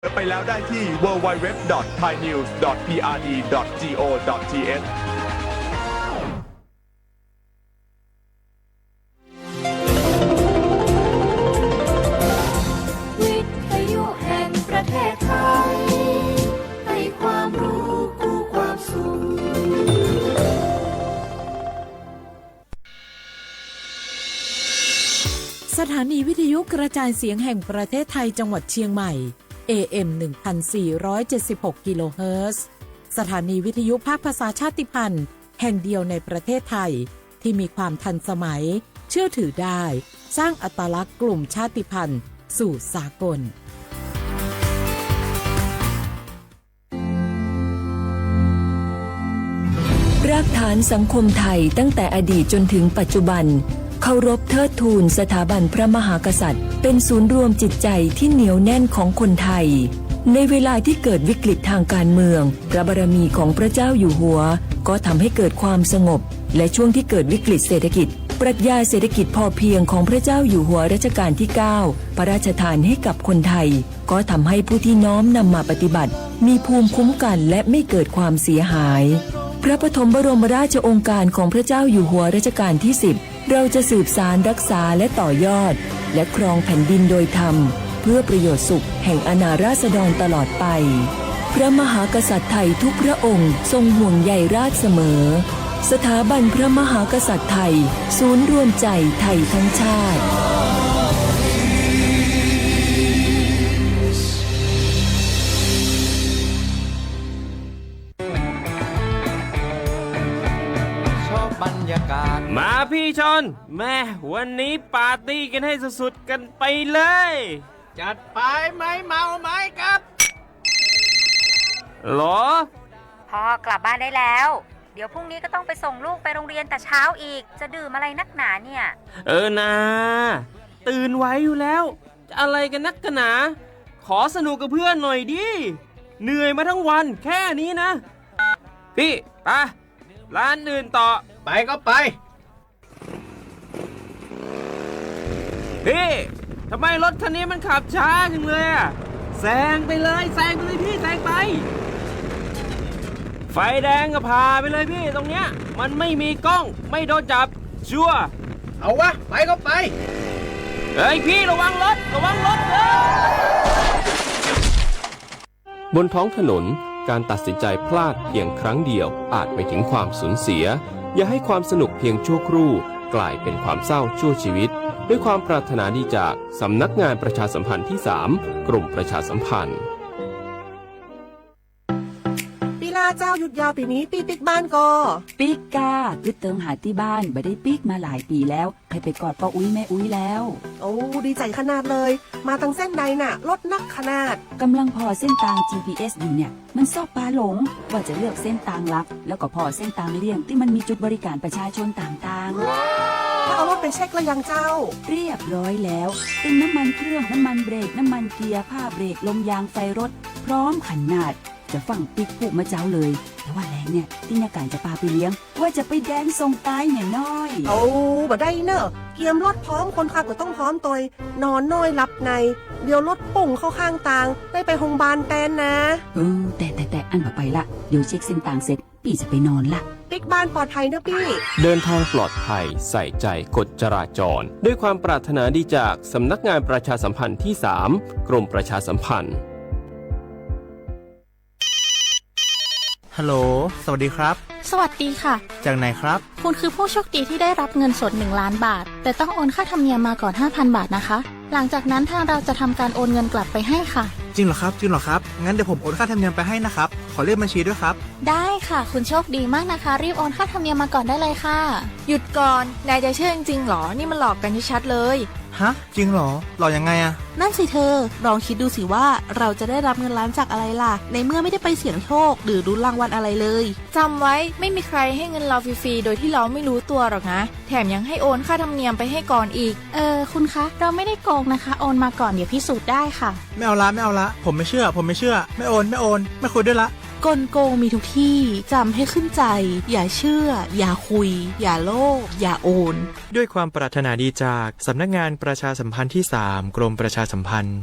ไปแล้วได้ที่ www.thainews.prd.go.thวิทยุแห่งประเทศไทยให้ความรู้คู่ความสุขสถานีวิทยุกระจายเสียงแห่งประเทศไทยจังหวัดเชียงใหม่ AM 1476 กิโลเฮิรตซ์สถานีวิทยุภาคภาษาชาติพันธุ์แห่งเดียวในประเทศไทยที่มีความทันสมัยเชื่อถือได้สร้างอัตลักษณ์กลุ่มชาติพันธุ์สู่สากลรากฐานสังคมไทยตั้งแต่อดีตจนถึงปัจจุบันเคารพเทิดทูนสถาบันพระมหากษัตริย์เป็นศูนย์รวมจิตใจที่เหนียวแน่นของคนไทยในเวลาที่เกิดวิกฤตทางการเมืองพระบารมีของพระเจ้าอยู่หัวก็ทำให้เกิดความสงบและช่วงที่เกิดวิกฤตเศรษฐกิจปรัชญาเศรษฐกิจพอเพียงของพระเจ้าอยู่หัวรัชกาลที่ 9 พระราชทานให้กับคนไทยก็ทำให้ผู้ที่น้อมนำมาปฏิบัติมีภูมิคุ้มกันและไม่เกิดความเสียหายพระปฐมบรมราชโองการของพระเจ้าอยู่หัวรัชกาลที่ 10เราจะสืบสานรักษาและต่อยอดและครองแผ่นดินโดยธรรมเพื่อประโยชน์สุขแห่งอาณาราษฎรตลอดไปพระมหากษัตริย์ไทยทุกพระองค์ทรงห่วงใยราชเสมอสถาบันพระมหากษัตริย์ไทยศูนย์รวมใจไทยทั้งชาติมาพี่ชนแม่วันนี้ปาร์ตี้กันให้สุดๆกันไปเลยจัดไปไหมเมาไหมครับหรอพ่อกลับบ้านได้แล้วเดี๋ยวพรุ่งนี้ก็ต้องไปส่งลูกไปโรงเรียนแต่เช้าอีกจะดื่มอะไรนักหนาเนี่ยนะตื่นไว้อยู่แล้วจะอะไรกันนักกันหนาขอสนุกกับเพื่อนหน่อยดิเหนื่อยมาทั้งวันแค่นี้นะพี่ไปร้านอื่นต่อไปก็ไปพี่ทำไมรถคันนี้มันขับช้าจังเลยอะแซงไปเลยพี่แซงไปไฟแดงก็พาไปเลยพี่ตรงเนี้ยมันไม่มีกล้องไม่โดนจับชัวร์เอาวะไปก็ไปเฮ้ยพี่ระวังรถบนท้องถนนการตัดสินใจพลาดเพียงครั้งเดียวอาจไปถึงความสูญเสียอย่าให้ความสนุกเพียงชั่วครู่กลายเป็นความเศร้าชั่วชีวิตด้วยความปรารถนาดีจากสำนักงานประชาสัมพันธ์ที่ 3 กรมประชาสัมพันธ์ปีลาเจ้าหยุดยาวปีนี้ปีปิกบ้านก็ปีกกาคือเติงหาที่บ้านไม่ได้ปีกมาหลายปีแล้วให้ไปกอดป้าอุ้ยแม่อุ้ยแล้วโอ้ดีใจขนาดเลยมาทางเส้นใดน่ะรถนักขนาดกำลังพอเส้นทาง GPS อยู่เนี่ยมันซอกปลาหลงว่าจะเลือกเส้นทางลักแล้วก็พอเส้นทางเลี่ยงที่มันมีจุดบริการประชาชนต่างๆถ้าเอารถไปเช็คแล้วยังเจ้าเรียบร้อยแล้วตึงน้ำมันเครื่องน้ำมันเบรกน้ำมันเกียร์ผ้าเบรกลมยางไฟรถพร้อมขนาดจะฟังปิ๊กผูกมาเจ้าเลยแต่ว่าแรงเนี่ยที่นาการจะพาไปเลี้ยงว่าจะไปแดนทรงใต้หน่อยน้อยโอ้บ่ได้เนอะเกียมรถพร้อมคนขับก็ต้องพร้อมตัวนอนน้อยหลับในเดี๋ยวรถปุ่งเข้าข้างทางได้ไปโรงพยาบาลแตนนะแต่อันมาไปละเดี๋ยวเช็คเส้นทางเสร็จพี่จะไปนอนละปิ๊กบ้านปลอดภัยนะพี่เดินทางปลอดภัยใส่ใจกฎจราจรด้วยความปรารถนาดีจากสำนักงานประชาสัมพันธ์ที่ 3 กรมประชาสัมพันธ์ฮัลโหลสวัสดีครับสวัสดีค่ะจากไหนครับคุณคือผู้โชคดีที่ได้รับเงินสด1 ล้านบาทแต่ต้องโอนค่าธรรมเนียมมาก่อน 5,000 บาทนะคะหลังจากนั้นทางเราจะทำการโอนเงินกลับไปให้ค่ะจริงเหรอครับงั้นเดี๋ยวผมโอนค่าธรรมเนียมไปให้นะครับขอเลขบัญชีด้วยครับได้ค่ะคุณโชคดีมากนะคะรีบโอนค่าธรรมเนียมมาก่อนได้เลยค่ะหยุดก่อนนายจะเชื่อจริงๆหรอนี่มันหลอกกันชัดเลยฮะจริงเหรอหลอกยังไงอะนั่นสิเธอลองคิดดูสิว่าเราจะได้รับเงินล้านจากอะไรล่ะในเมื่อไม่ได้ไปเสี่ยงโชคหรือลุ้นรางวัลอะไรเลยจำไว้ไม่มีใครให้เงินเราฟรีๆโดยที่เราไม่รู้ตัวหรอกนะแถมยังให้โอนค่าธรรมเนียมไปให้ก่อนอีกคุณคะเราไม่ได้โกงนะคะโอนมาก่อนเดี๋ยวพิสูจน์ได้ค่ะไม่เอาละผมไม่เชื่อไม่โอนไม่คุยด้วยละกลโกงมีทุกที่จำให้ขึ้นใจอย่าเชื่ออย่าคุยอย่าโลภอย่าโอนด้วยความปรารถนาดีจากสำนักงานประชาสัมพันธ์ที่ 3 กรมประชาสัมพันธ์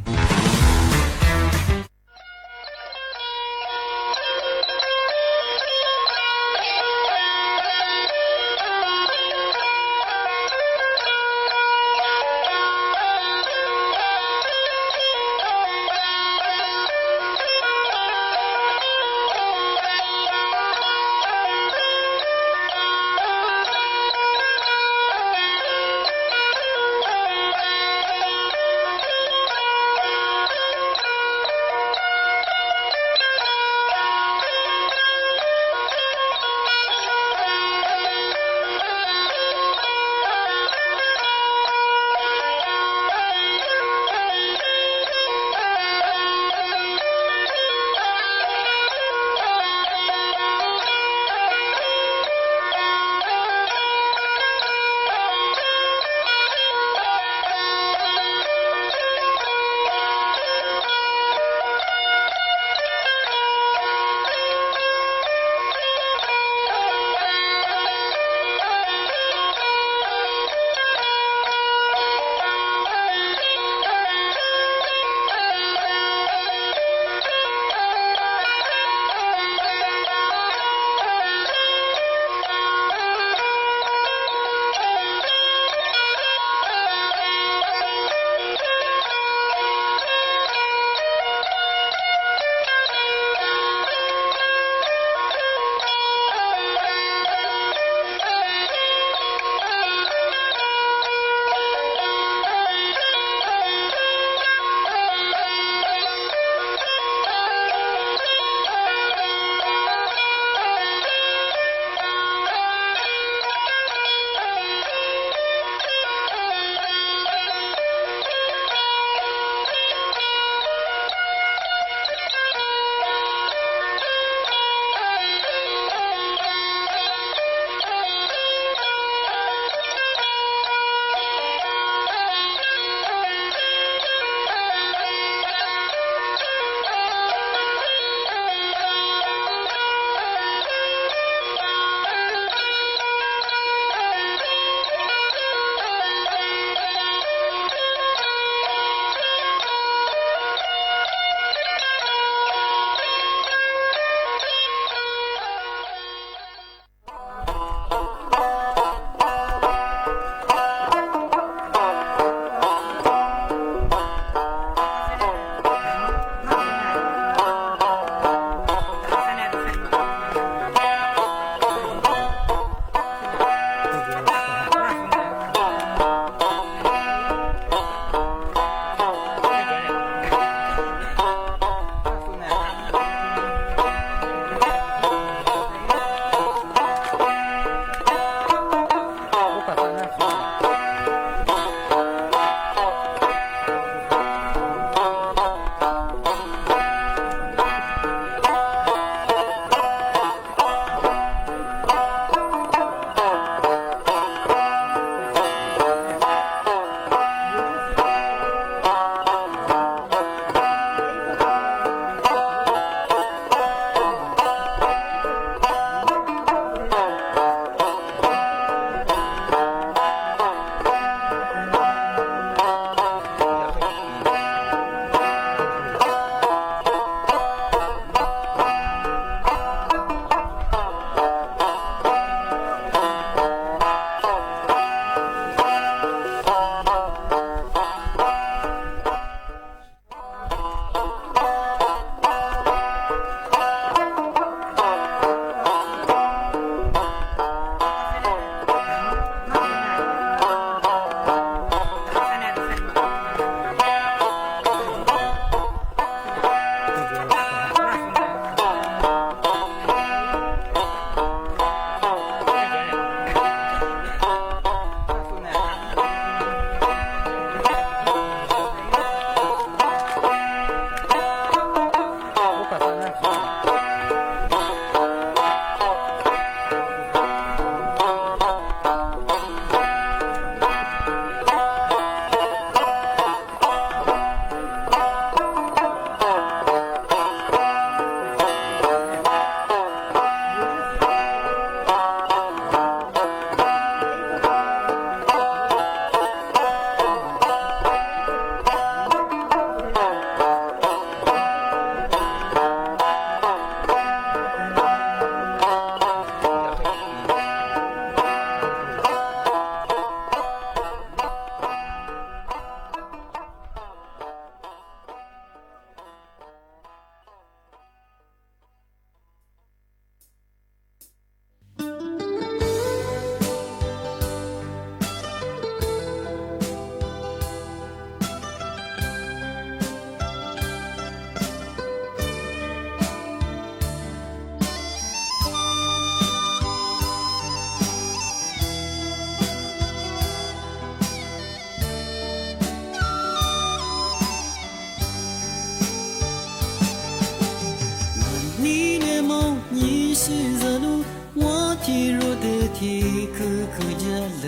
是着路，我体弱的体可可家了。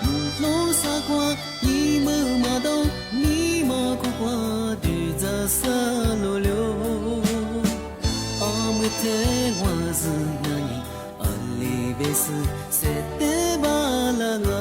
木路撒花，你们马到，你马苦花的在沙罗流。阿姆特我是那里，阿里贝斯塞德巴拉啊。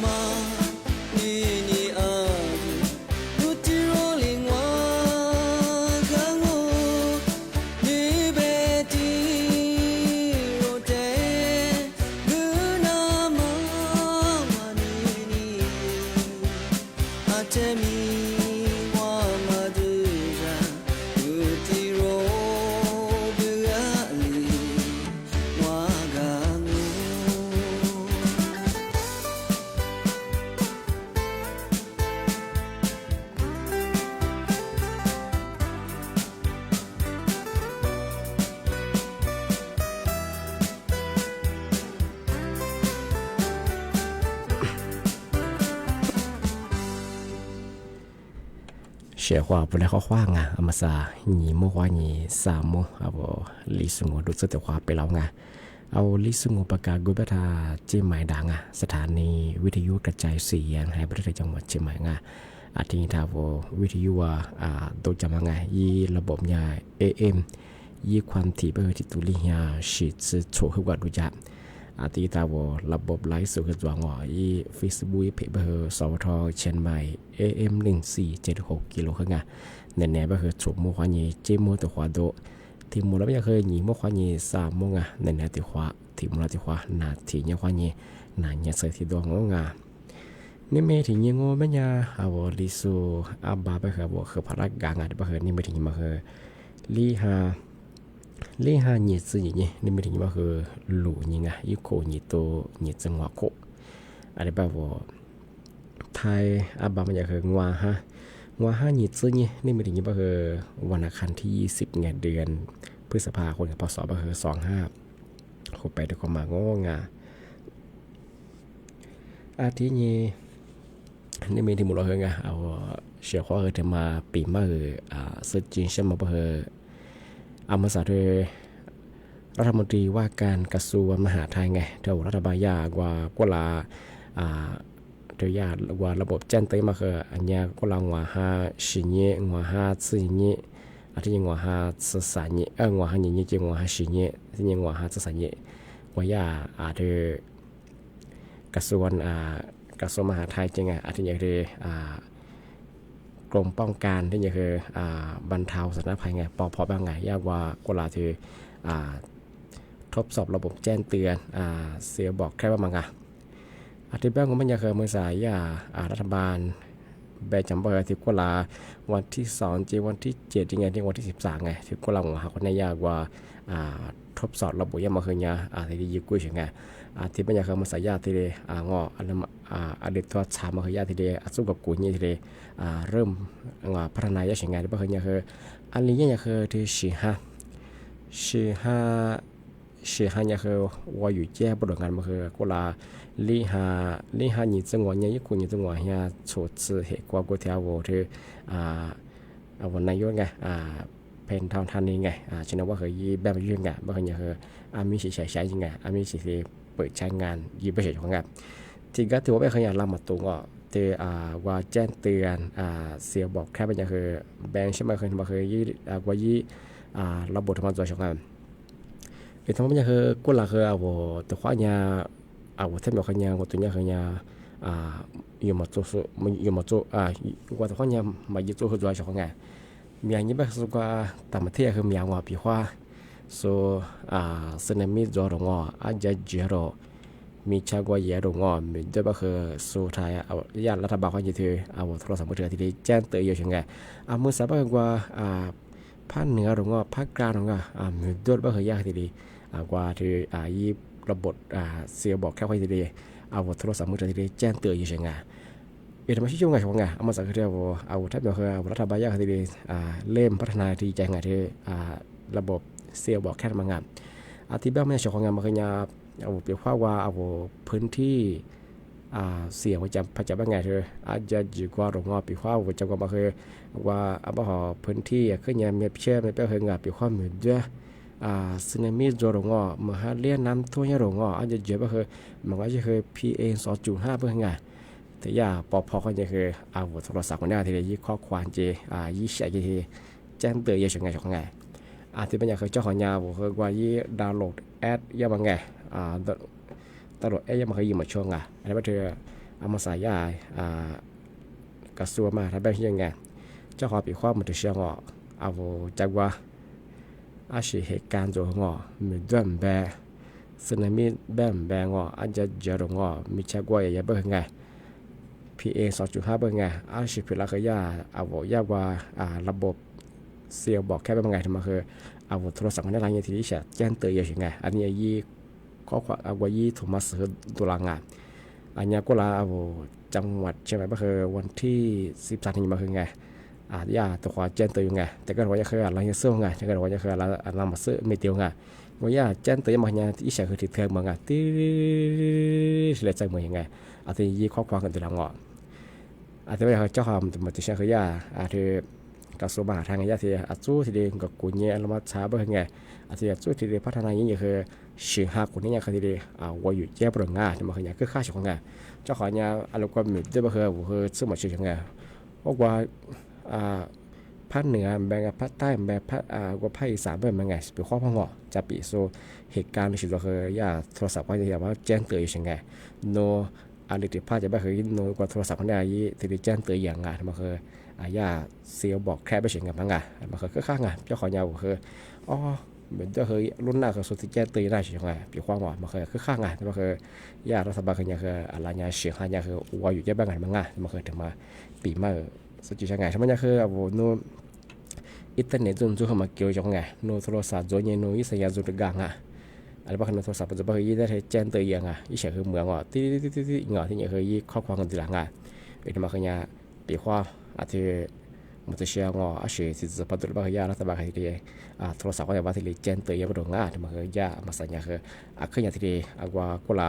มานี่นี่อาดูที่โรลิงว่ากังโง่นี่เบตีโรเตกูนามามานี่นี่อาเจมีว่ามาดูจังดูที่โรดูอะไรว่ากังโง่ 写话不来好话啊，阿么啥，你么话你啥么啊不，历史我都知道话ไปแล้วไงเอาลิสงประกาศกุบทาเชียงใหม่ดังอ่ะสถานีวิทยุกระจายเสียงให้ประเทศจังหวัดเชียงใหม่ไงอาทิตย์ทาววิทยุโดยจำไงยี่ระบบยา AM ยี่ความถี่เบอร์ที่ตุลิยาฉีดสื่อโชว์ให้วัดดูจับอาทิตย์ทาวระบบไลฟ์สดกระจายง่อยยี่ Facebook เพจเบอร์สวทเชียงใหม่ AM 1476กิโลเฮิรตซ์ไงแน่ๆเบอร์ฉุบมัวขวานี้เจมัวตัวขวาโดทีมูลไม่เคยหนีมัวขวานี้สามโมงอ่ะแน่ๆตัวขวาทีมูลตัวขวาหนาทีเนี่ยขวานี้หนาเนี่ยใส่ที่ดวงงงานี่ไม่ถึงยังโง่ไม่ยาเอาลิสูอาบาไปเหรอบอกคือพลักกางอ่ะไปเหรอนี่ไม่ถึงมาเหรอลีฮาหนีซื้ออย่างนี้นี่ไม่ถึงมาเหรอหลูยังไงยุโคหนีโตหนีจังหวะโคอะไรแบบว่าไทยอาบามันจะเหรองัวฮะหนีซื้อนี่ไม่ถึงมาเหรอวันอังคารที่20เดือนพฤษภาคมพศมาเหรอ25เข้าไปด้วยความมาโง่งาอาทิตย์นี้นี่มีที่มุลเฮงอ่ะเอาเสียข้อเธอมาปีมาสุดจริงใช่ไหมเพื่อเอามาสาด้วยรัฐมนตรีว่าการกระทรวงมหาดไทยไงเท่ารัฐบาลยากว่ากุลาเทียาว่าระบบแจ้งเตือนมาคืออันนี้กุลาหัวหาสิเงี้ยหัวหาสี่เงี้ยอาทิตย์หัวหาสื่อสารเงี้ยหัวหาเงี้ยจริงหัวหาสิเงี้ยที่ยังหัวหาสื่อสารเงี้ยว่ายาเธอกระทรวงมหาดไทยจริงอ่ะอาทิตย์อย่างคือกรมป้องกันที่อย่างคือบรรเทาสาธารณภัยไงปพบ้างไงยากว่ากุลาที่ทดสอบระบบแจ้งเตือนเสียบอกแค่ว่ามังอ่ะอาทิตย์บ้างมันอย่างคือเมื่อสายรัฐบาลแบจำเบอร์ที่กุลาวันที่2จีวันที่7จริงไงที่วันที่13ไงที่กุลาหัวหาคนในยากว่าทดสอบระบบยังมาคืนยาที่ยิ่งกุ้ยใช่ไงที่เป็นอย่างคือมาสายาที่เดงออันเด็ดทอดชามาคือยาที่เดสู้กับกุ้ยนี่ที่เดเริ่มพัฒนายาใช่ไงที่เป็นอย่างคืออันนี้อย่างคือที่ชีฮาอย่างคือว่าอยู่แย่บริการมาคือกุลาลีฮาหนีจังหวะเนี่ยยิ่งกุ้ยจังหวะเนี่ยโฉดสื่อเหตุกว่ากุเทียวที่วันนายกไงเป็นทางท่านนี้ไงฉะนั้นว่าเคยยี่แบบยื่นไงบางคนอย่างคือมีสิใช้ยังไงมีสิเปิดใช้งานยี่ไปเฉยของงานที่ก็ถือว่าเป็นขยันลำมาตัวก็ที่ว่าแจ้งเตือนเสียบอกแค่เป็นอย่างคือแบงค์ใช่ไหมเคยมาเคยยี่ว่ายี่ระบบทำงานตัวของงานเป็นทั้งหมดอย่างคือกุหลาบคือตัวข้อยาเท่าแบบขยันว่าตัวนี้ขยันอยู่มาตัวอยู่มาตัวว่าตัวข้อยามายึดตัวคือตัวของงานมีอย่างนี้แบบสุกต่างประเทศคือมีอย่างว่าปีว่าสึนามิจอรงอาจจะเจอร์มีชาวกว่าเยอะรงมีด้วยแบบคือสุดท้ายญาติรัฐบาลเขาจะถือโทรศัพท์มือถือที่แจ้งเตือนอยู่เช่นไงเมื่อสัปดาห์กว่าภาคเหนือรงภาคกลางรงมีด้วยแบบคือญาติที่กว่าที่ยี่ระบบเสียบอกแค่ว่าที่โทรศัพท์มือถือที่แจ้งเตือนอยู่เช่นไงทำไมชื่อไงของไงมาสักทีว่าถ้าแบบคือรัฐบาลยากที่เล่มพัฒนาที่ใจไงที่ระบบเสียบอกแค่มางานที่บ้านไม่ใช่ของงานมาคืองานเปรียบว่าพื้นที่เสียงประจำบ้านไงเธออาจจะอยู่กว่าโรงงานเปรียบว่าจำว่ามาคือว่าบ่อพื้นที่คืองานมีเชื่อไม่เป็นคืองานเปรียบว่าเหมือนเยอะสึนามิโรงงานมาหาเลี้ยน้ำท่วมโรงงานอาจจะเยอะก็คือมันก็จะคือ PM 2.5เป็นไงแต่ยาปอพอก็จะคือโทรศัพท์คนนี้ที่ยี่ข้อความเจยี่ใช้ที่แจ้งเตือนยังไงของไงที่เป็นอย่างคือเจ้าของยาบอกคือว่ายี่ดาวน์โหลดแอดยังไงดาวน์โหลดแอดยังมาเคยยิงมาช่วงไงอันนี้ก็คือ อามาสายกระทรวงมาทำแบบยังไงเจ้าขอปีความมันจะเชื่องอเอาจากว่าอาชีเหตุการณ์ตัวงอมีด้านแบบสึนามิแบบงออาจจะเจอรงอมีชักว่าอย่าเบิ่งไงPA 2.5เบิ่งไงอาชีพหลักยาเอายากว่าระบบเสียบอกแค่เป็นไงทำไมคือเอาโทรศัพท์ในรายงานที่จะแจ้งเตือนอย่างไงอันนี้ยี่ข้อความเอาไว้ยี่ถูกมาซื้อตัวลางานอันนี้ก็ลาเอาจังหวัดใช่ไหมก็คือวันที่13นี้มาคือไงยาตัวขวาแจ้งเตือนไงแต่ก็ว่าจะคืออะไรเสื้อไงแต่ก็ว่าจะคืออะไรมาซื้อไม่เตียวไงว่าย่าแจ้งเตือนมาเนี่ยที่เฉยคือติดเทือนมาไงที่เสียใจเหมือนยังไงอันนี้ยี่ข้อความกันตัวละงออันนี้ว่าเจ้าความมันจะใช้คือยาที่กระทรวงมหาดไทยยาที่สู้ที่เดียกับกุญแจเรามาช้าเบิ่งไงอันที่สู้ที่เดียพัฒนาอย่างนี้คือสิ่งหากุญแจคือที่เดียว่าอยู่แย่เปลืองงาที่มันคืออย่างคือค่าเฉลี่ยงไงเจ้าของเนี่ยอารมณ์ความมีด้วยบ่คือซึ่งมันเฉลี่ยงไงเพราะว่าภาคเหนือแบ่งกับภาคใต้แบ่งภาคกับภาคอีสานแบ่งยังไงเป็นข้อพังเหาะจะปีโซเหตุการณ์ในชีวิตเราคือยาโทรศัพท์ว่าจะว่าแจ้งเตือนอย่างไงโนอันที่ภาคจะแบบคือโนกว่าโทรศัพท์คนใดที่แจ้งเตือนอย่างไงมันคือยาเซียวบอกแค่ไปเฉยๆมันไงมันคือข้างไงเจ้าของยาคืออ๋อเหมือนจะคือรุ่นหน้าคือสุดที่แจ้งเตือนได้ใช่ไหมเป็นความว่ามันคือข้างไงมันคือยารัฐบาลคือยาคืออะไรยาเสียงยาคือว่าอยู่แค่บางไงมันไงมันคือถึงมาปีมาสุดที่ใช่ไงใช่ไหมยาคือโนอินเทอร์เน็ตจนเข้ามาเกี่ยวจังไงโนโทรศัพท์จนยันโนอิสยาจุดกลางอ่ะอะไรบ้างโนโทรศัพท์จะบ้างยี่ได้แจ้งเตือนยังอ่ะยี่เฉยคือเหมืองอ่ะที่เหงาที่เนี่ยคือยี่ข้อความกันทีหลังอ่ะเป็นมาคือยาปีความอาทิมันจะเชื่องอาชีพที่จะพัฒนาบางอย่างรัฐบาลที่ดีโทรศัพท์ก็จะว่าที่ดีแจ้งเตือนยังไม่ตรงที่มันคือยามาสัญญาคือขึ้นอย่างที่ดีว่ากุลา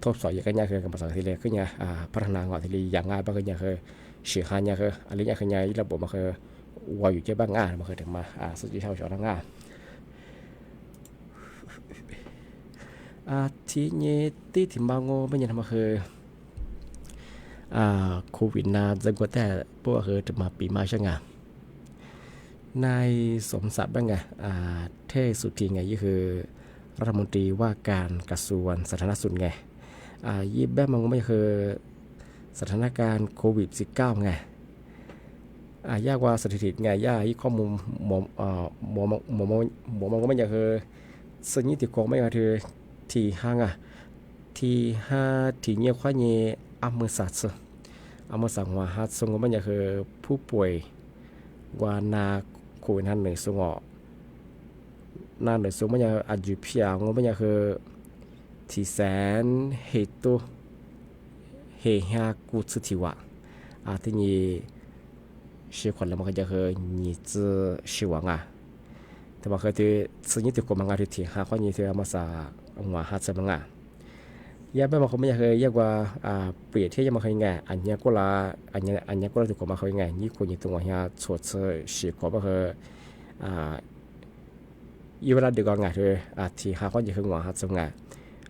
ทดสอบอย่างนี้คือกับภาษาที่ดีขึ้นอย่างพัฒนางานที่ดีอย่างง่ายบางอย่างคือเชื่อหันอย่างคืออะไรอย่างคืออย่างระบบมันคือว่าอยู่เจ้าบ้างง่ายมันคือถึงมาสุดที่เท่าชาวง่ายที่นี้ที่มางไม่ยังทำคือโควิดนาจะกว่าแต่พวกคือจะมาปีมาใช่ไงนายสมศักดิ์บ้างไงเทสุทีไงยี่คือรัฐมนตรีว่าการกระทรวงสาธารณสุขไงยี่แบบมันก็ไม่คือสถานการณ์โควิด -19 ไงยากว่าสถิติไงยากที่ข้อมูลหมอมันก็ไม่อยากคือสิ่งนี้ติดกองไม่ก็คือที่ห้างที่ห้าที่เงี้ยข้อเงี้ยอามือสัตว์ว่าฮัตสงก็ไม่อยากคือผู้ป่วยวานาโควิดนั่นหนึ่งสงนั่นหนึ่งสงไม่อยากอายุเพียงก็ไม่อยากคือที่แสนเหตุเหตุกูสุทิวะที่นี่ชีคนแล้วมันก็จะคือนี่จะชีวงแต่ว่าคือที่สิ่งนี้ติดกบมันก็ที่ห้าข้อนี้ที่เอามาสาหัวฮัตสมังยาแบบมันเขาไม่อยากเลยยากว่าเปรียบเทียบมาเคยไงอันนี้ก็ละอันนี้ก็ละถูกกว่ามาเคยไงนี่คนยิ่งตรงว่าเฮียสดเสือสีขอบก็คืออีเวลาเดือดไงคือที่หาคนยิ่งคือหัวหัดสง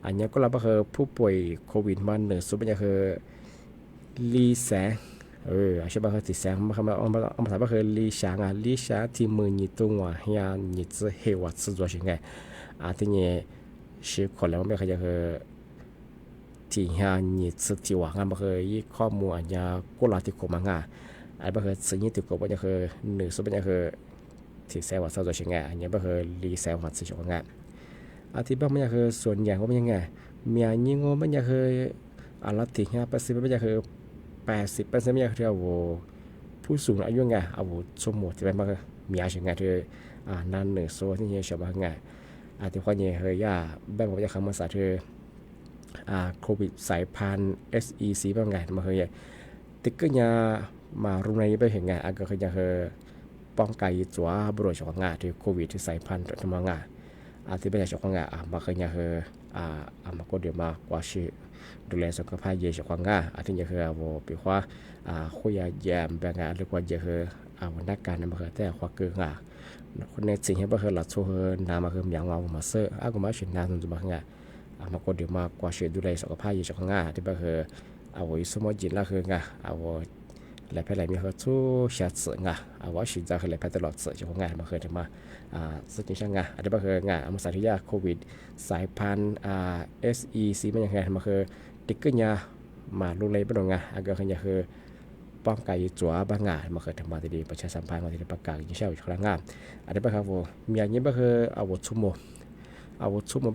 อันนี้ก็ละก็คือผู้ป่วยโควิดมันหนึ่งสุดมันจะคือลีแสงอาชีพคือตีแสงมันเขาเอามาถามว่าคือลีแสงลีแสงที่มือยิ่งตรงว่าเฮียยิ่งจะเหวสุดตัวสิ่งไงที่นี่สีคนแล้วไม่เคยจะคือที่หานี่สุดที่ว่างานบ่เคยข้อมูลอันยากุลาติโกมังอันบ่เคยสิ่งนี้ติโกบ่จะคือหนึ่งสุดบ่จะคือที่แซวว่าซะตัวชิงอันนี้บ่เคยรีแซวว่าสิของงานที่บ่มันจะคือส่วนใหญ่ก็เป็นยังไงมีอันนี้ก็มันจะคืออันละที่5%มันจะคือ80%มันจะคือผู้สูงอายุไงสมมุติที่เป็นบ่มีอาชีพไงที่นั่นหนึ่งโซนที่ชาวบ้านไงที่ข้อนี้เฮยยาแบบว่าจะคำภาษาที่โควิดสายพันธุ์ SEC บ้างไงมาเคยติดก็ยามารุนแรงไปเห็นไงก็คือจะคือป้องกันจัวบริโภคงาที่โควิดที่สายพันธุ์ทำงานที่เป็นจากงามาเคยจะคือมาก็เดี๋ยวมากว่าชื่อดูแลสุขภาพเยอะจากงาที่จะคือว่าปีว่าคุยแยมแบบงานหรือว่าจะคือวันนักการมาเคยแต่ความเกินงาคนในสิ่งที่มาเคยหลัดโซ่นามาเคยอย่างเรามาเสื้อก็มาชินนาจนมาไงมาก็เดี๋ยวมากว่าเชื่อดูแลสุขภาพอยู่จากงาที่แบบคือสมมติแล้วคือไงหลายภายหลายมีเขาทู่เชื่อสื่อว่าสิ่งจะคือหลายภายตลอดสื่อจากงามาเคยถึงมาสิ่งที่ช่างที่แบบคือมาสาธิตโควิดสายพันธุ์SEC มันยังไงมาคือติดก็ยา มาลุเลยบ่ดงอ่ะก็คือจะคือป้องกันจัวบางงานมาเคยทำมาดีประชาสัมพันธ์มาที่ประกาศยิ่งเช่าอยู่ครั้งงานอันนี้บ่ครับผมมีอย่างนี้บ่คืออาวุธชุมโม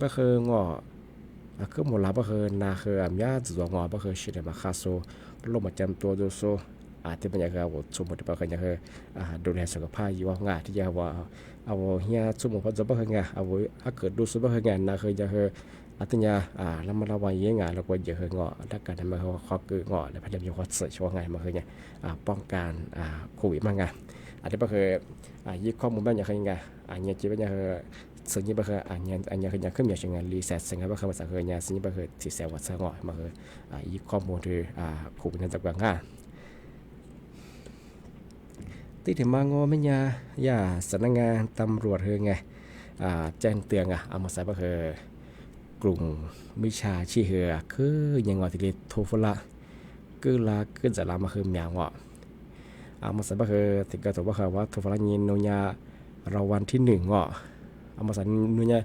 บ่คืองอคือหมดละบ่คือนาคืออำยาจัวงอบ่คือสิได้มาคาโซลงมาจำตัวดูโซที่มันอยากอาวุธชุมโมที่บ่คืออยากดูแลสุขภาพอยู่ว่างานที่จะว่าเอาเฮียชุมโมพอจะบ่คืองานเอาเกิดดูสุบ่คืองานนาคือจะคืออัตญาแล้วมาระวังยังไงแล้วก็เยอะเงาะถ้าการทำมาเขาคือเงาะแล้วพยายามจะวัดเสยช่วงไงมาคือเนี่ยป้องกันโควิดมากไงอันนี้ก็คือยึดข้อมูลบ้างอย่างไรไงเนี่ยจีบอย่างสิ่งนี้ก็คือเนี่ยคืออย่างขึ้นอย่างเช่นรีเซ็ตสิ่งนี้ก็คือภาษาคือเนี่ยสิ่งนี้ก็คือที่เซลล์วัดเสยเงาะมาคือยึดข้อมูลที่โควิดนั่นจากบางงานที่ถึงมางอไม่ยายาสำนักงานตำรวจเฮงไงแจ้งเตือนเอามาใส่ก็คือกลุ่มมิชาชีเหือคือยังงอที่เรียกโทฟละคือลาคือจะลามาคือเมียงอ่ะมาใส่ก็คือถึงกระตุ้นว่าโทฟละยินโนยาเราวันที่1เอามาใส่โนยา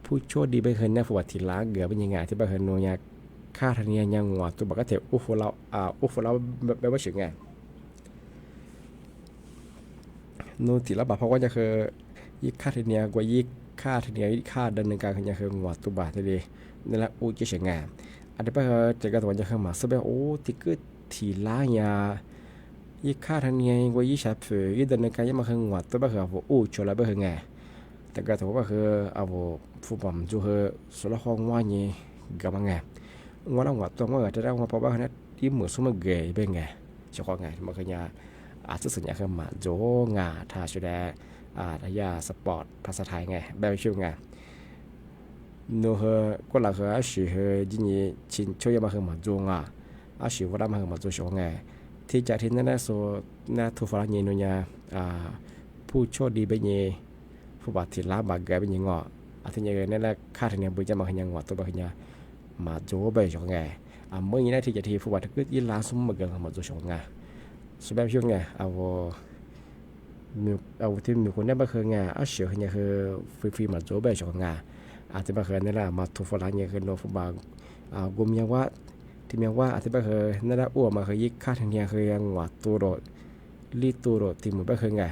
ผู้โชคดีไปเห็นเนี่ยฝวัติล้างเกือบเป็นยังไงที่ไปเห็นโนยาค่าธรรมเนียมยังงอตัวบอกก็เถอะอุฟเราแบบว่าเฉยไงโนติละบาเพราะว่าจะคือยิ่งค่าธรรมเนียมกว่ายิ่งค่าทีนี้ค่าดำเนินการขยะคือหัวตุบาทเลยนั่นแหละอู้จะเฉยงานอันนี้ไปจะกระตุ้นจะเข้ามาสบายโอ้ที่ก็ทีล้ายายี่ค่าทีนี้ว่ายี่ชัดเผยยี่ดำเนินการยี่มาคือหัวตุบาคืออู้ชัวร์แล้วไปคือไงแต่กระตุ้นว่าคือเอาฟุตบอลจูคือสุรพงษ์ว่านี่กับมันไงว่าเราหัวตัวมันจะได้ว่าเพราะว่าเนี่ยที่เหมือนสมมติเกย์เป็นไงเฉพาะไงมันคือยาอาจจะสัญญาคือมาโจงาทาชุดยาสปอร์ตภาษาไทยไงแบบชื่อไงโน้ก็หลักคืออาชีพจีนี่ชินช่วยมาคือมาจงอาชีพว่ามาคือมาจงช่วงไงที่จากที่นั่นนะโซน่าทุกฝ่ายเนี่ยเนี่ยผู้โชคดีเป็นยังผู้บาดเจ็บล้าบาดแผลเป็นยังอาทิตย์นี้นั่นแหละค่าที่เนี่ยบุญจะมาคือยังตัวมาคือยังมาโจไปช่วงไงเมื่อกี้นั่นที่จะที่ผู้บาดเจ็บยิ่งล้าสมมาเกินมาจงช่วงไงสุดแบบช่วงไงเอาที่มีคนได้มาคือไงเสียเนี่ยคือฟรีมาโจแบบช่วงไงอาจจะมาคือนั่นแหละมาทุกฝ่ายเนี่ยคือโนฟุบางกุมยังว่าที่มีว่าอาจจะมาคือนั่นแหละอ้วมาคือยิ่งค่าทางเนี่ยคือยังว่าตัวโดดรีตัวโดดที่มือมาคือไง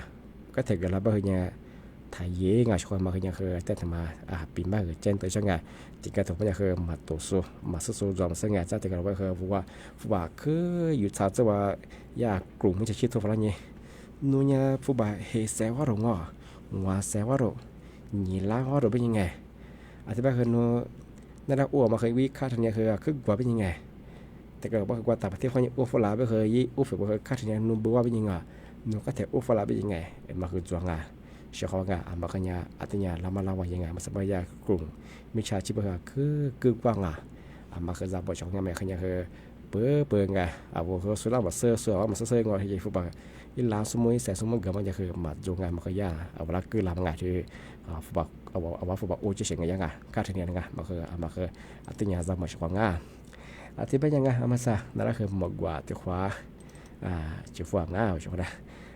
ก็ถือกันแล้วมาคือเนี่ยถ่ายเย่ไงช่วงมาคือเนี่ยคือแต่ทำมาปีมาคือเจนตัวช่างไงที่กระตุ้นเนี่ยคือมาตัวสู้มาสู้จอมซึ่งไงจะถือกันว่าคือฟุบาคืออยู่ชาติว่าอยากกลุ่มไม่จะคิดทุกฝ่ายเนี่ยนูเนี่ยผู้บ่าวเฮเซว่าหรองว่าเซว่าหรอนี่ล้างว่าหรอเป็นยังไงอธิบายคือนูนั่นแหละอ้วมาเคยวิค่าทันเนี่ยคือกว่าเป็นยังไงแต่ก็บอกว่าต่างประเทศเขาเนี่ยอ้วฝรั่งไม่เคยยี่อ้วฝึกว่าค่าทันเนี่ยนูบอกว่าเป็นยังไงนูก็แต่อ้วฝรั่งเป็นยังไงมาคือจวงเชื่อเขาไงมาขยะอัตยาเรามาเล่าว่ายังไงมาสบายยากลุ่มมิชาชีพคือกว้างมาคือจะบอกช่องเนี่ยแม่ขยะคือเปิดไงคือสุดแล้วมาเสื้อมาเสื้องอที่ฟุตบอลยิ่งล้างสมุยแสงสมุยเกิดมันจะคือมาโจงงานมันก็ยากเวลาคือลำงานที่ฟุตบอลเอาว่าฟุตบอลโอ้จะเฉยงยังไงการเทียนไงมันคืออัตยาจะมาช่วยงานอธิบายยังไงมาซะนั่นแหละคือหมกว่าที่ขวาจะฟังง่ายช่วยได้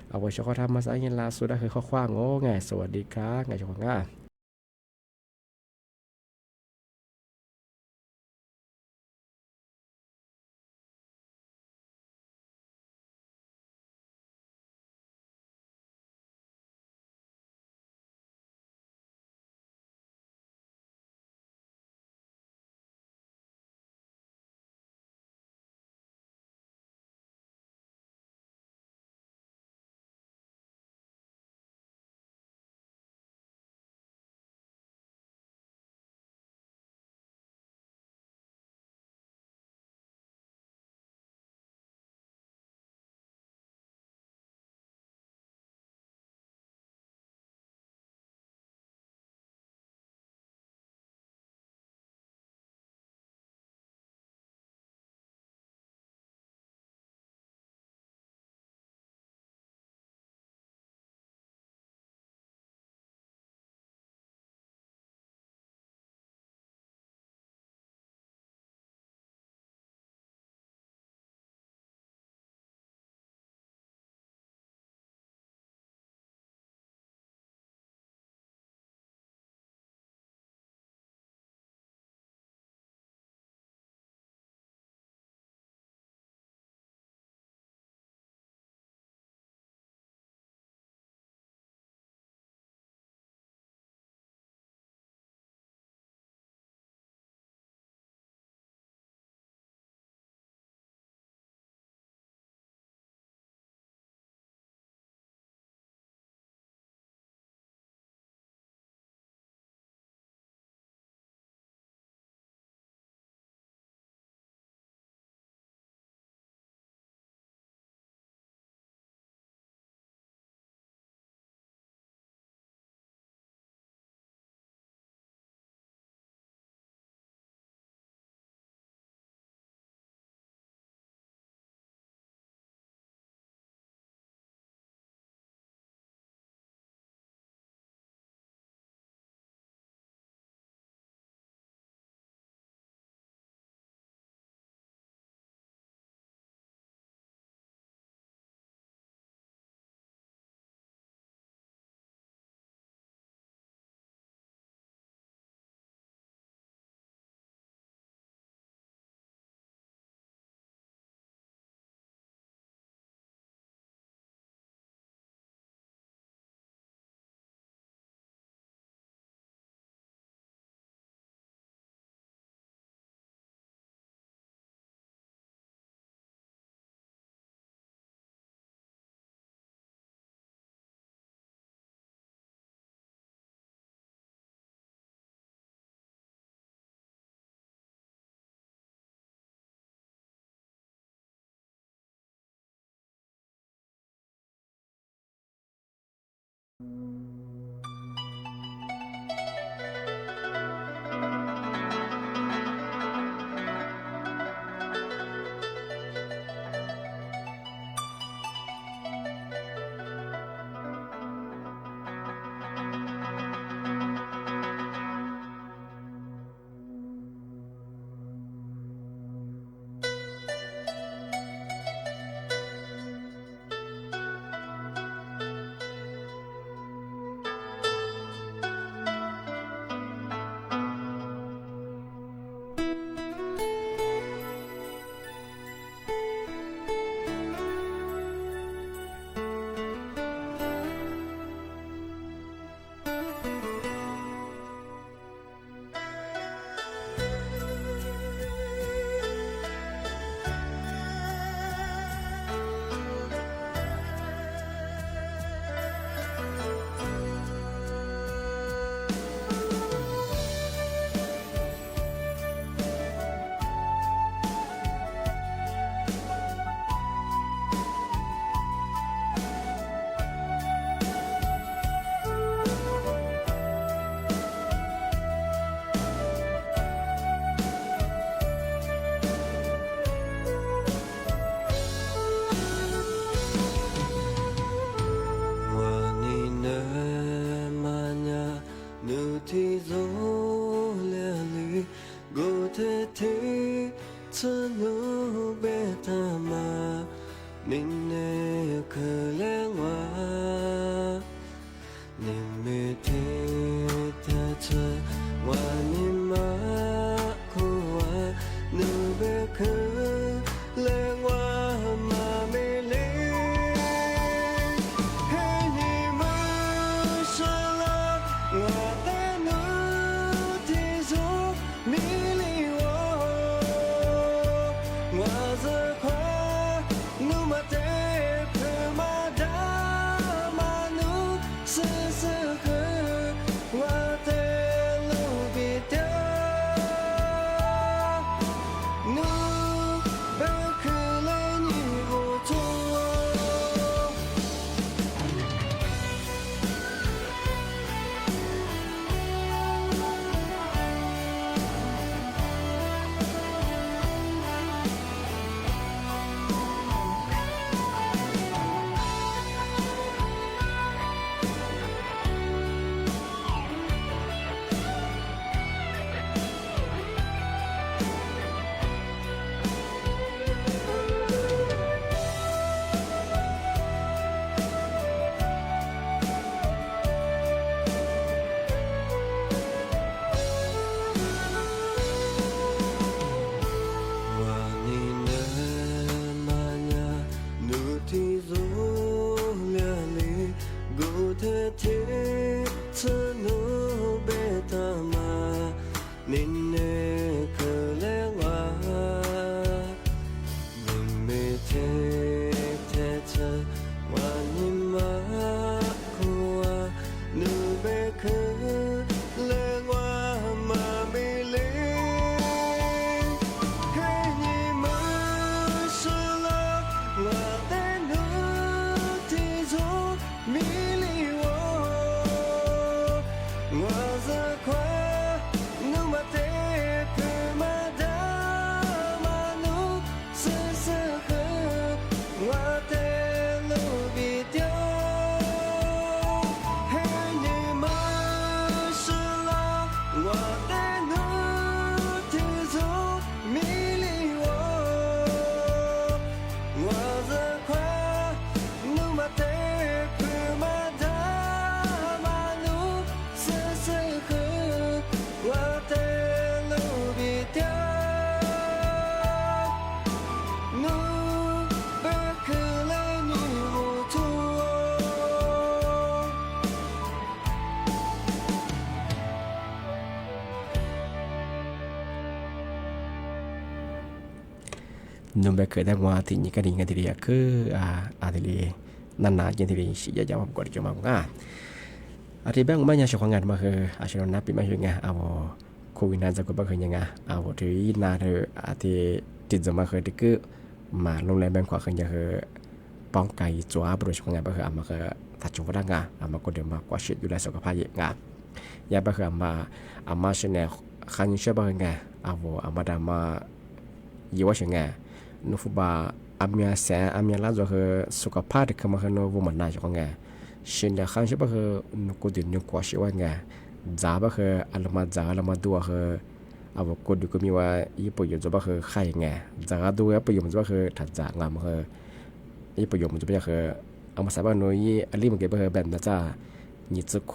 เอาไว้ช่วยเขาทำมาซะยิ่งล่าสุดได้คือข้อความโง่ไงสวัสดีครับไงช่วยง่าย นุ่มไปเคยได้ว่าที่นี่ก็ดีกันทีเดียวคือทีนี้นั่นนะยังทีนี้สิจะมาก่อนจะมาง่ายทีแบงค์ไม่ยังชงงานมาคืออาชีพนับปีมาคือไงเอาโควิดนั่นจะก็มาคือยังไงเอาที่นาเธอที่ติดจะมาคือที่คือมาโรงแรมแบงค์ขวาคือจะคือป้องไก่จัวบริษัทงานมาคือมาคือ ถ้าจุดดังงามาก็เดี๋ยวมากว่าชีวิตดูแลสุขภาพงาอย่าไปคือมาเช่นเนี่ยขันเชื่อบ้างไงมาดามาอยู่ว่าเช่นไงนุฟบาอามีแสอามีลาจะคือสุขภาพที่เขามาคือโนวุมันน่าจะว่าไงเช่นเดียวกันใช่ป่ะคือนุกูดินนุกว่าใช่ว่าไงจ้าป่ะคืออัลมาจ้าอัลมาดูคือกูดูก็มีว่าญี่ปุ่นจะป่ะคือใครไงจ้าดูญี่ปุ่นจะป่ะคือถัดจากงามคือญี่ปุ่นจะป่ะคือมาใส่บ้านโน้ยอันนี้มันเก็บป่ะคือแบบนั้นจ้ายิ่งจะโค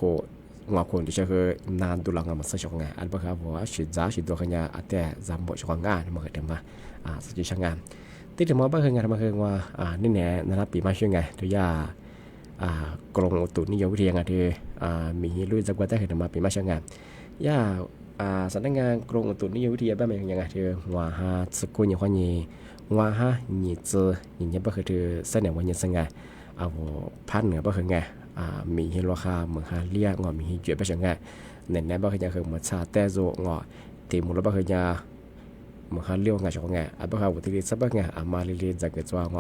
งาคนที่จะคือนานดูหลังมันสักช่วงไงอันป่ะคือว่าชีจ้าชีตัวขยะอาจจะจำบ่ช่วงงานมันเกิดมาสักช่วงงานที่ถึงมาป่ะคืองานมาคือว่านี่แน่นะครับปีมาช่วงไงตัวยากรมอุตุนิยมวิทยาที่มีลุยจักรวาลได้เห็นมาปีมาช่วงงานสำนักงานกรมอุตุนิยมวิทยาบ้านเมืองยังไงที่ว่าสกุลอย่างว่านี่ว่านี่เจออย่างนี้ป่ะคือที่เสนอวันนี้สังไงพันเหนือป่ะคือไงมีฮิโรคาเหมือนฮาเลียงอมีฮิเจป่ะช่วงไงในนั้นป่ะคือยังคือเหมือนชาเตโซงอตีมุลป่ะคือยังเหมือนฮาเลียวงาช่วงไงป่ะคือวุฒิสับป่ะไงมาลิลิจากเกิดว่าง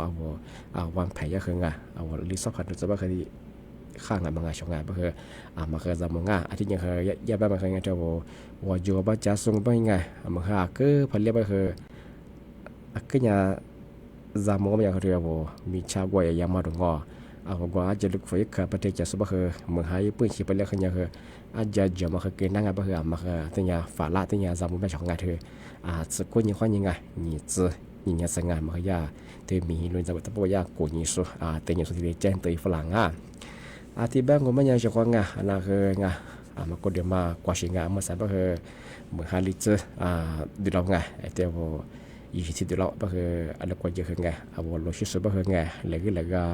อวางแผนยังคือไงลิซอพันธุ์จะป่ะคือข้างงานช่วงไงป่ะคือมาคือจะมองอาทิตย์ยังคือแย่บ้านมาคือไงเจ้าว่าจูบ้าจะส่งป่ะไงมาคือพันเลียป่ะคือเนี่ยจำมองไม่อยากเรียกว่ามีชาวกวยยามาดงกว่าอาจจะลุกไฟกับประเทศจะสุบคือเมืองไทยปืนชีพเลี้ยงขยันคืออาจจะจะมาคือเกินนั่งไงบ่คือมาคือที่เนี่ยฝาละที่เนี่ยจำมองไม่ชอบงานเธอสกุลยังค่อยยังไงนี่จื้อนี่สังงานมาคือยาเธอมีลุนจับตะปวยากูนี่สุเตยสุดที่แจ้งเตยฝรั่งที่บ้านก็ไม่ยังชอบงานนั่นคืองานมาก็เดี๋ยวมากว่าชิงานมาใส่บ่คือเมืองไทยลิจื้อดูเราไงเดี๋ยวยี่สิบตัวบ่คืออันละกว่าเยอะไงโลชิสุบ่คือไงเลยก็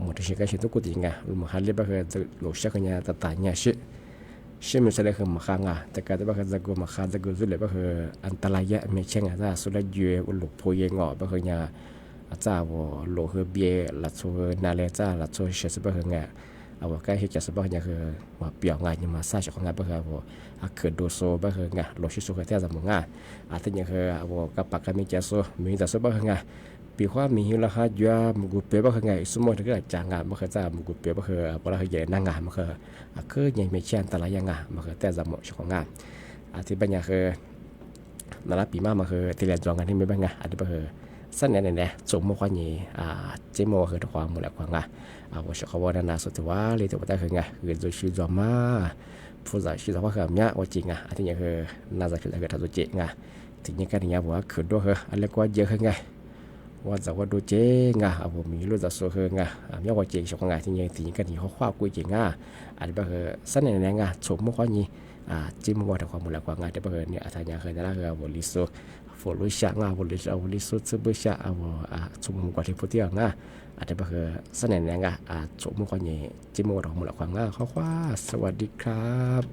หมดที่ก็ชิตุกุติไงมันหันเลยบ่คือโลชิกเนี่ยตาเนี่ยชิมันจะเลยคือมาค้างแต่ก็บ่คือจะกูมาค้างจะกูสุดเลยบ่คืออันตรายไม่เช่นอ่ะสุดละเยอะอุลุโพยงอบ่คือเนี่ยจ้าบ่โลคือเบียละโซนาเลจ้าละโซเชสบ่คือไงใกล้ที่จะสบายเนี่ยคือมาเปียกงานยังมาใส่ของงานบ่คือเกิดโดโซบ่คือไงโลชิสุคือแต่จะมองงานที่เนี่ยคือกับปากกันมีเจโซมีแต่สบายคือไงปีว่ามีราคาเยอะมุกุเปียบ่คือไงสมมุติก็จางงานบ่คือจ้ามุกุเปียบ่คือบ่ละคือใหญ่นางงานบ่คือยังไม่เช่นแต่ละอย่างงานบ่คือแต่จะเหมาะของงานที่บัญญัติคือนั่นละปีมาบ่คือที่เรียนจองกันที่ไม่บัญญัติบ่คือสั้นเนี่ยสมมุติว่านี่เจโมคือความหมดแล้วความงานว่าเขาว่านาสุดที่ว่าเลยแต่ว่าแต่คือไงคือจะชื่อจอมาผู้ใหญ่ชื่อว่าคือเนี่ยว่าจริงที่นี่คือน่าจะคืออะไรก็ทำตัวเจ๊งทีนี้กันเนี่ยว่าคือด้วยคืออะไรก็เยอะคือไงว่าจะว่าดูเจ๊งผมมีรู้จักโซ่คือไงเนี่ยว่าเจ๊งชอบไงที่นี่ทีนี้กันนี่เขาคว้ากุยเจ๊งอันนี้คือสั้นเนี่ยสมมุติว่านี่จิมว่าแต่ความหมดแล้วความงแต่คือเนี่ยที่นี่คือนั่นคือบริสุทธิ์ฝนลุยช่างบริสุทธิ์ซึ่งบุษสมมุติว่าที่พูดที่อาจจะคือเสน่ห์เนี่ยสมมุติว่านี่จิมว่าเราหมดแล้วความเขาคว้าสวัสดีครับ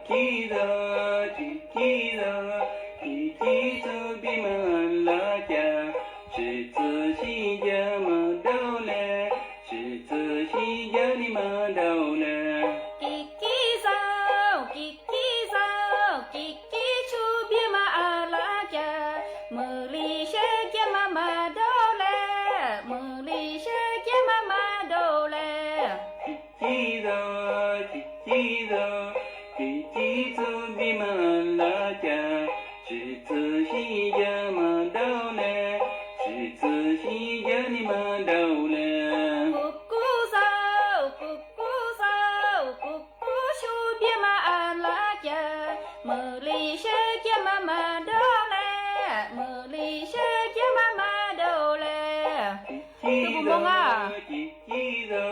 kiki da kiki da kiki zu bi ma la ja shi zi xi ya ma dao le shi zi xi ya ni ma dao le kiki sao kiki chu bi ma la ja mơ li she ke ma do le mơ li she ke ma do le kiki da kiki zu bi ma la ja shi zi xi ya ma dao le shi zi xi ya ni ma dao le cuckoo sao chu bi ma la ja mơ li she ke ma do le mơ li she ke ma do le kiki da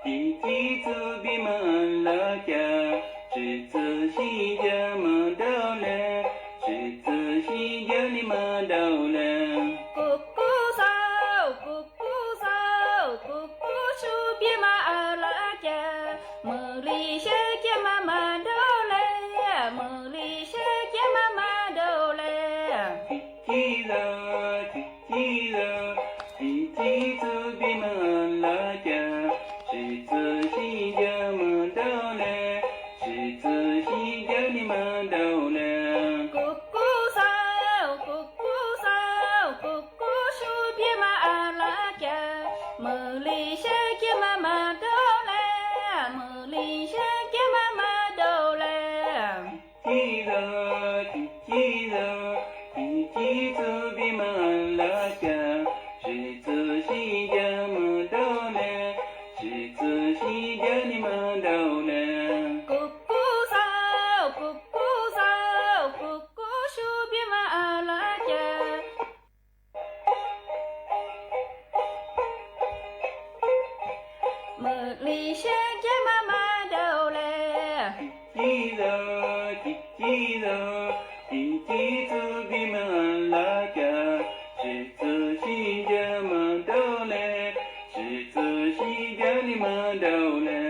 kiki zu bi ma la ja shi zi xi ya ma dao le shi zi xi ya ni ma dao le cuckoo sao chu bi ma la ja mơ li she ke ma do le mơ li she ke ma do le kiki da kiki zu bi ma la ja shi zi xi ya ma dao le shi zi xi ya ni ma dao le cuckoo sao chu bi ma la ja mơ li she ke ma do le mơ li she ke ma do le kiki da kiki zu bi ma la ja shi zi xi ya ma dao le shi zi xi ya ni ma dao le cuckoo sao chu bi ma la ja mơ li she ke ma do le kiki da kiki zu bi ma la ja shi zi xi ya ma dao le shi zi xi ya ni ma dao le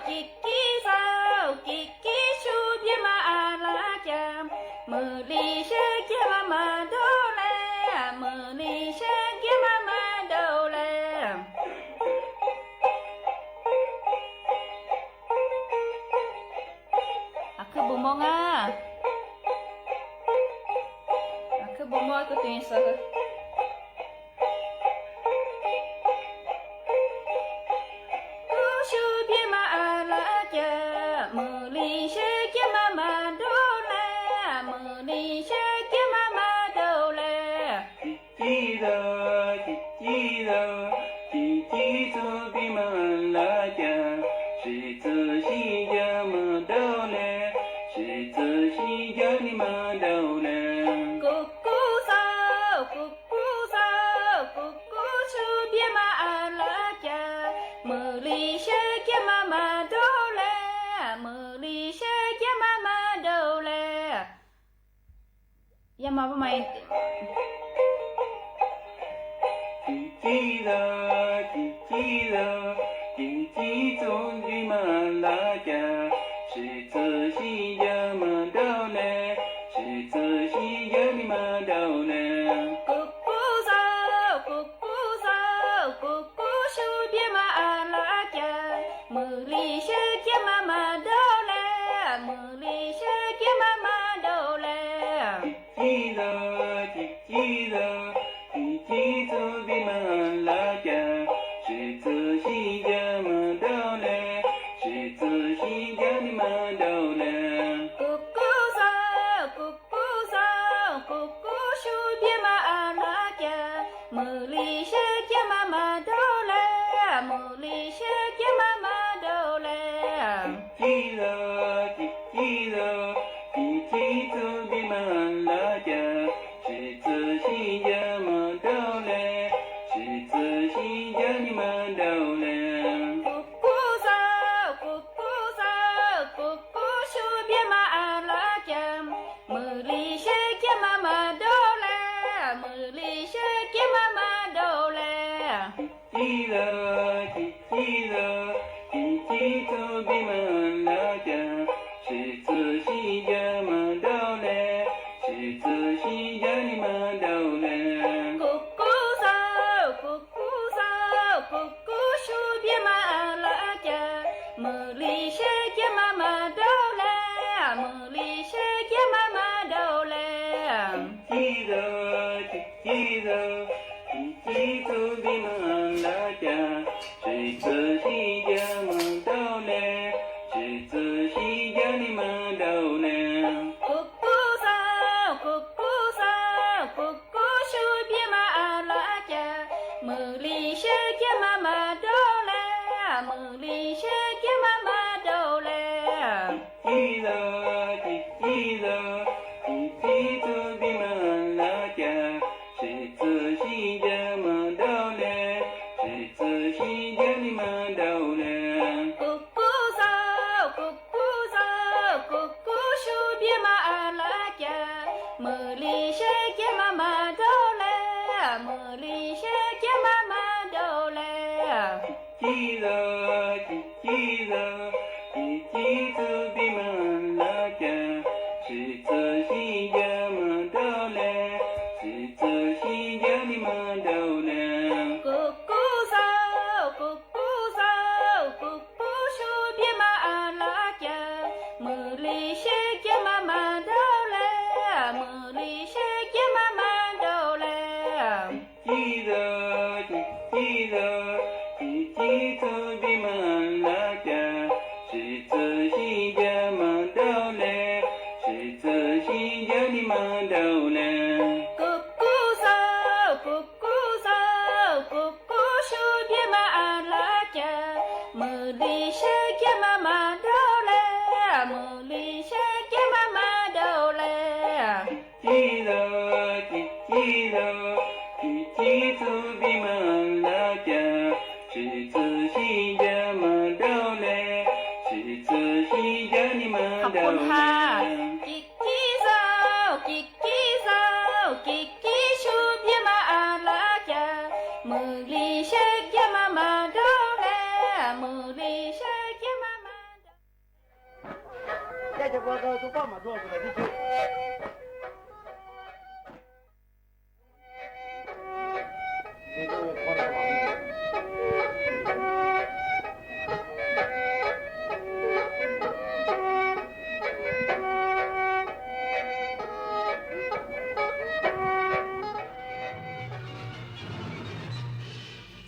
kiki sao chu bi ma la ja mơ li she ke ma do le mơ li she ke ma do le aku bomong aku tu yang salah chu bi ma la ja mơ li she ke ma do le mơ li she ke ma do le kiki da kiki zu bi ma la ja shi zi xi ya ma dao le shi zi xi ya ni ma dao le cuckoo sao chu bi ma la ja mơ li she ke ma do le mơ li she ke ma do le ya ma ba mai kiki da kiki zu bi ma la ja shi zi xi ya ma dao le shi zi xi ya ni ma dao le cuckoo sao chu bi ma la ja mơ li she ke ma do le mơ li she ke ma do le kiki da kiki zu bi ma la ja shi zi xi ya ma dao le shi zi xi ya ni ma dao le cuckoo sao chu bi ma la ja mơ li she ke ma do le mơ li she ke ma do le kiki da kiki zu bi ma la ja shi zi xi ya ma dao le shi zi xi ya ni ma dao le cuckoo sao chu bi ma la ja mơ li she ke ma do le mơ li she ke ma do le kiki da kiki zu bi ma la 西家嘛到嘞，是自西家的嘛到嘞。咕咕烧，咕咕烧，咕咕手边嘛阿拉家，梦里是给妈妈到嘞，梦里是给妈妈到嘞。记得，记得，记住的嘛阿拉家，是自西家嘛到嘞，是自西家的嘛到嘞。咕咕烧，咕咕烧，咕咕手边嘛阿拉家，梦里是给妈妈到嘞，梦里是给妈妈到嘞。记得，记得，记住的嘛阿拉家，是自西家嘛到嘞，是自西家的嘛到嘞。咕咕烧，咕咕烧，咕咕手边嘛阿拉家，梦里是给妈妈到嘞，梦里是给妈妈到嘞。记得，记得，记住的嘛阿拉家，是自西家嘛到嘞，是自西家的嘛到嘞。咕咕烧，咕咕烧，咕咕手边嘛阿拉家，梦里是给妈妈到嘞，梦里是给妈妈到嘞。记得，记得，记住的嘛阿拉家，是自西家嘛到嘞，是自西家的嘛 ขอบ 到 คุณค่ะ 嘞。 กิกกี้สาวกิกกี้สาวกิกกี้ชูเบียมาอาลาจามือลีเชกยามามาดอแลมือลีเชกยามามา这就我个就帮忙做出来的就。这个放在网里。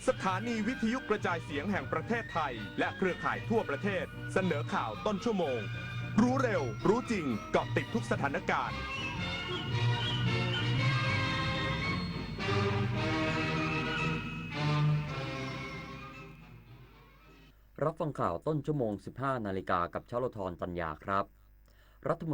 สถานีวิทยุกระจายเสียงแห่งประเทศไทย และเครือข่ายทั่วประเทศ เสนอข่าวต้นชั่วโมง รู้เร็ว รู้จริง เกาะติดทุกสถานการณ์ รับฟังข่าวต้นชั่วโมง 15 นาฬิกากับชลธร ตัญญาครับรัฐมนตรี